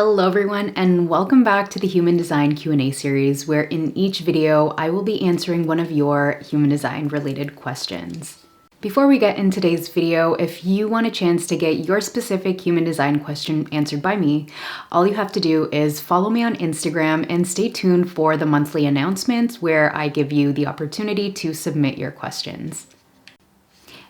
Hello everyone, and welcome back to the Human Design Q&A series, where in each video I will be answering one of your human design related questions. Before we get in today's video, if you want a chance to get your specific human design question answered by me, all you have to do is follow me on Instagram and stay tuned for the monthly announcements where I give you the opportunity to submit your questions.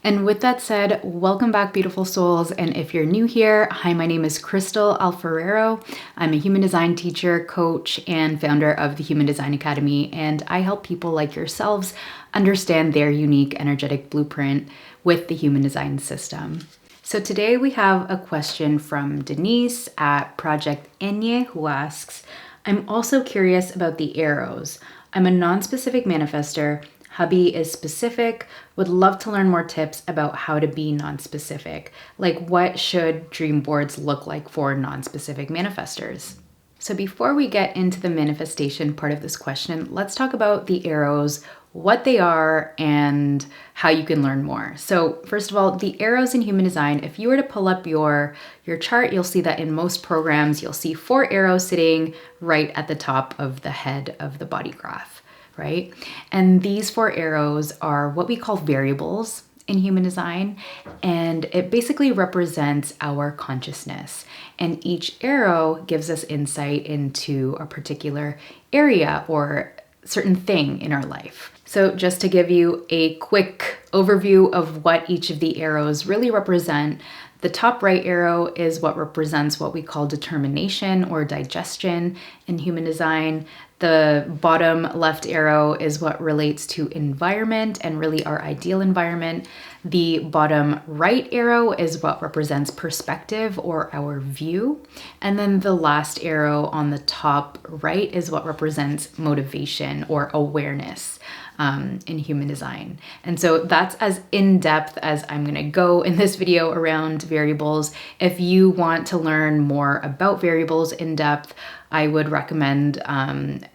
And with that said, welcome back, beautiful souls. And if you're new here, hi, my name is Crystal Alfarero. I'm a human design teacher, coach, and founder of the Human Design Academy. And I help people like yourselves understand their unique energetic blueprint with the human design system. So today we have a question from Denise at Project Enye, who asks, I'm also curious about the arrows. I'm a non-specific manifestor. Hubby is specific, would love to learn more tips about how to be non-specific. Like, what should dream boards look like for non-specific manifestors? So before we get into the manifestation part of this question, let's talk about the arrows, what they are, and how you can learn more. So first of all, the arrows in human design, if you were to pull up your chart, you'll see that in most programs, you'll see 4 arrows sitting right at the top of the head of the body graph. Right? And these 4 arrows are what we call variables in human design, and it basically represents our consciousness. And each arrow gives us insight into a particular area or certain thing in our life. So just to give you a quick overview of what each of the arrows really represent, the top right arrow is what represents what we call determination or digestion in human design. The bottom left arrow is what relates to environment and really our ideal environment. The bottom right arrow is what represents perspective or our view. And then the last arrow on the top right is what represents motivation or awareness in human design. And so that's as in-depth as I'm gonna go in this video around variables. If you want to learn more about variables in depth, I would recommend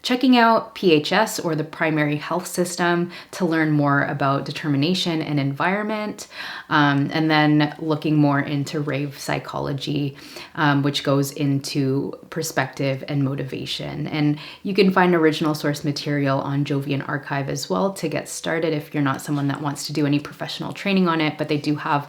checking out PHS or the Primary Health System to learn more about determination and environment, and then looking more into rave psychology, which goes into perspective and motivation. And you can find original source material on Jovian Archive as well to get started if you're not someone that wants to do any professional training on it, but they do have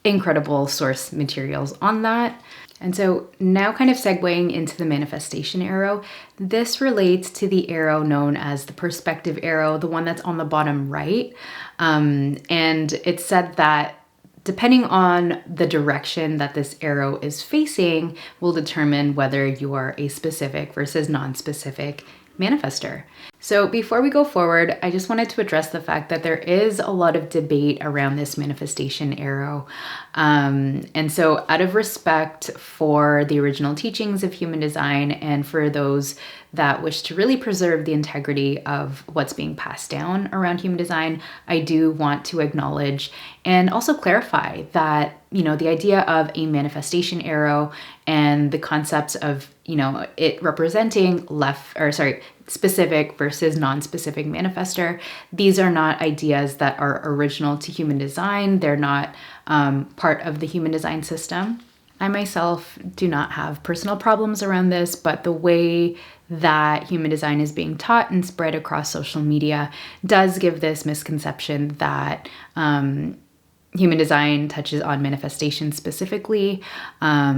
incredible source materials on that. And so now kind of segueing into the manifestation arrow, this relates to the arrow known as the perspective arrow, the one that's on the bottom right. And it's said that depending on the direction that this arrow is facing will determine whether you are a specific versus non-specific manifestor. So before we go forward, I just wanted to address the fact that there is a lot of debate around this manifestation arrow. And so out of respect for the original teachings of human design and for those that wish to really preserve the integrity of what's being passed down around human design, I do want to acknowledge and also clarify that, the idea of a manifestation arrow and the concepts of, it representing specific versus non-specific manifestor. These are not ideas that are original to human design. They're not part of the human design system. I myself do not have personal problems around this, but the way that human design is being taught and spread across social media does give this misconception that human design touches on manifestation specifically. I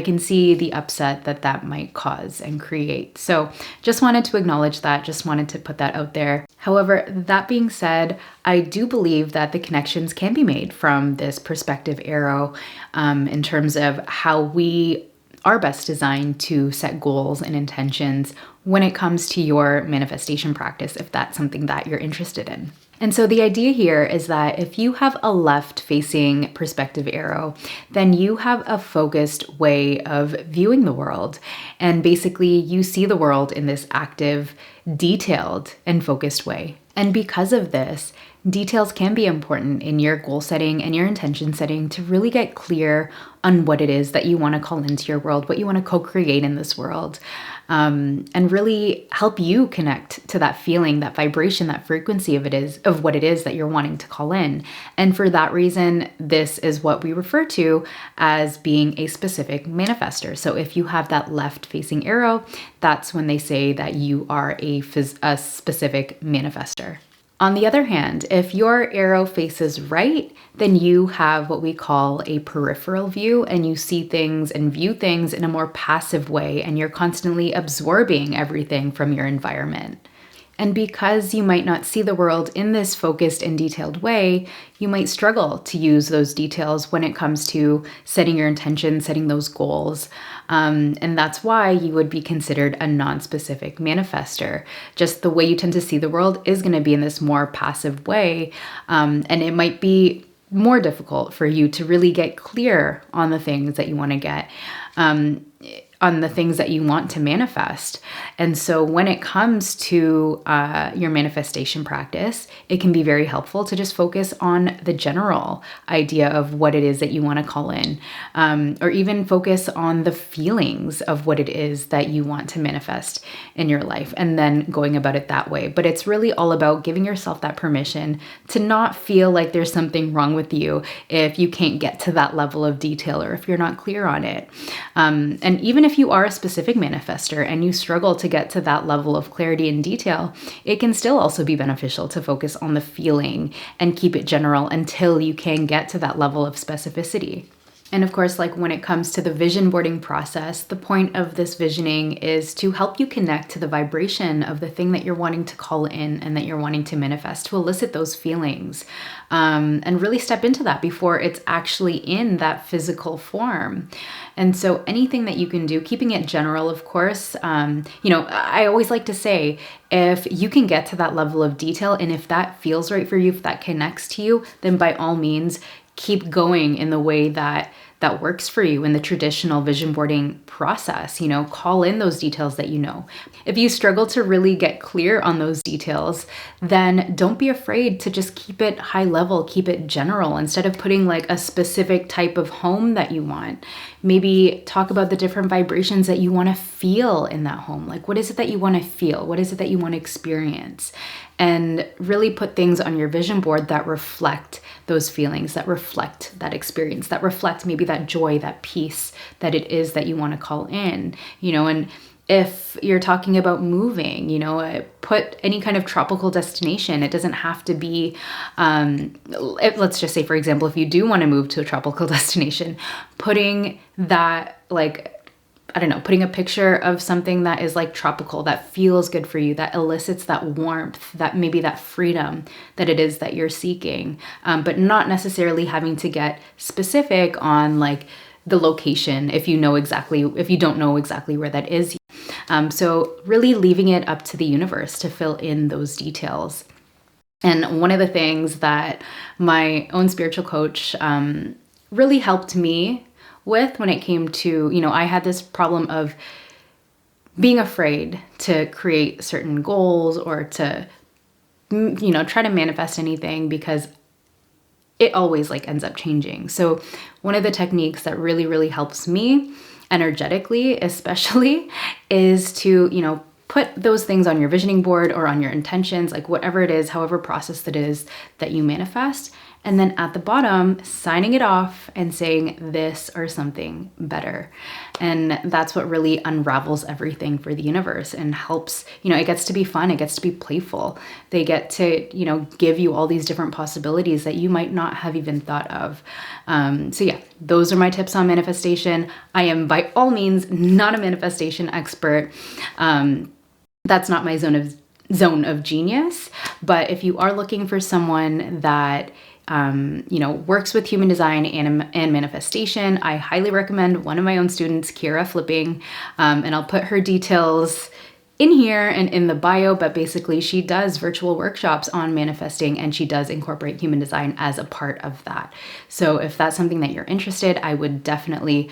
can see the upset that might cause and create. So just wanted to acknowledge that, just wanted to put that out there. However, that being said, I do believe that the connections can be made from this perspective arrow in terms of how we are best designed to set goals and intentions when it comes to your manifestation practice, if that's something that you're interested in. And so the idea here is that if you have a left-facing perspective arrow, then you have a focused way of viewing the world. And basically, you see the world in this active, detailed, and focused way. And because of this, details can be important in your goal setting and your intention setting to really get clear on what it is that you want to call into your world, what you want to co-create in this world, and really help you connect to that feeling, that vibration, that frequency of what it is that you're wanting to call in. And for that reason, this is what we refer to as being a specific manifestor. So if you have that left facing arrow, that's when they say that you are a specific manifestor. On the other hand, if your arrow faces right, then you have what we call a peripheral view, and you see things and view things in a more passive way, and you're constantly absorbing everything from your environment. And because you might not see the world in this focused and detailed way, you might struggle to use those details when it comes to setting your intention, setting those goals. And that's why you would be considered a non-specific manifestor. Just the way you tend to see the world is going to be in this more passive way. And it might be more difficult for you to really get clear on the things that you want to get. On the things that you want to manifest. And so when it comes to your manifestation practice, it can be very helpful to just focus on the general idea of what it is that you want to call in, or even focus on the feelings of what it is that you want to manifest in your life, and then going about it that way. But it's really all about giving yourself that permission to not feel like there's something wrong with you if you can't get to that level of detail, or if you're not clear on it. And even if you are a specific manifestor and you struggle to get to that level of clarity and detail, it can still also be beneficial to focus on the feeling and keep it general until you can get to that level of specificity. And of course, like when it comes to the vision boarding process, the point of this visioning is to help you connect to the vibration of the thing that you're wanting to call in and that you're wanting to manifest, to elicit those feelings, and really step into that before it's actually in that physical form. And so anything that you can do, keeping it general, of course, I always like to say, if you can get to that level of detail and if that feels right for you, if that connects to you, then by all means, keep going in the way that works for you in the traditional vision boarding process. Call in those details that you know. If you struggle to really get clear on those details, then don't be afraid to just keep it high level, keep it general. Instead of putting like a specific type of home that you want, maybe talk about the different vibrations that you want to feel in that home. Like, what is it that you want to feel? What is it that you want to experience? And really put things on your vision board that reflect those feelings, that reflect that experience, that reflect maybe that joy, that peace that it is that you want to call in, and if you're talking about moving, put any kind of tropical destination. It doesn't have to be, let's just say, for example, if you do want to move to a tropical destination, putting that, putting a picture of something that is like tropical, that feels good for you, that elicits that warmth, that maybe that freedom that it is that you're seeking, but not necessarily having to get specific on like the location if you don't know exactly where that is. So really leaving it up to the universe to fill in those details. And one of the things that my own spiritual coach really helped me with when it came to, I had this problem of being afraid to create certain goals or to, try to manifest anything because it always ends up changing. So one of the techniques that really, really helps me energetically, especially, is to, put those things on your visioning board or on your intentions, like whatever it is, however processed it is that you manifest. And then at the bottom, signing it off and saying this or something better. And that's what really unravels everything for the universe and helps, it gets to be fun. It gets to be playful. They get to, give you all these different possibilities that you might not have even thought of. So yeah, those are my tips on manifestation. I am by all means not a manifestation expert. That's not my zone of genius. But if you are looking for someone that works with human design and manifestation, I highly recommend one of my own students, Kira Flipping, and I'll put her details in here and in the bio, but basically she does virtual workshops on manifesting and she does incorporate human design as a part of that. So if that's something that you're interested, I would definitely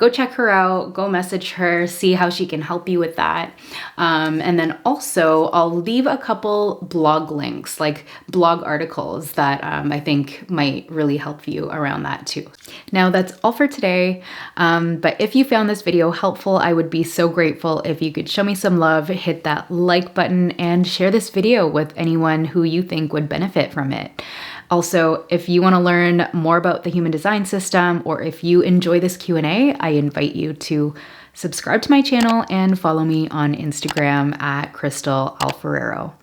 go check her out, go message her, see how she can help you with that. And then also I'll leave a couple blog links, like blog articles that I think might really help you around that too. Now that's all for today. But if you found this video helpful, I would be so grateful if you could show me some love, hit that like button, and share this video with anyone who you think would benefit from it. Also, if you want to learn more about the human design system, or if you enjoy this Q&A, I invite you to subscribe to my channel and follow me on Instagram at Crystal Alfarero.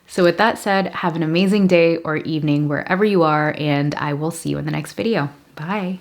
So with that said, have an amazing day or evening wherever you are, and I will see you in the next video. Bye.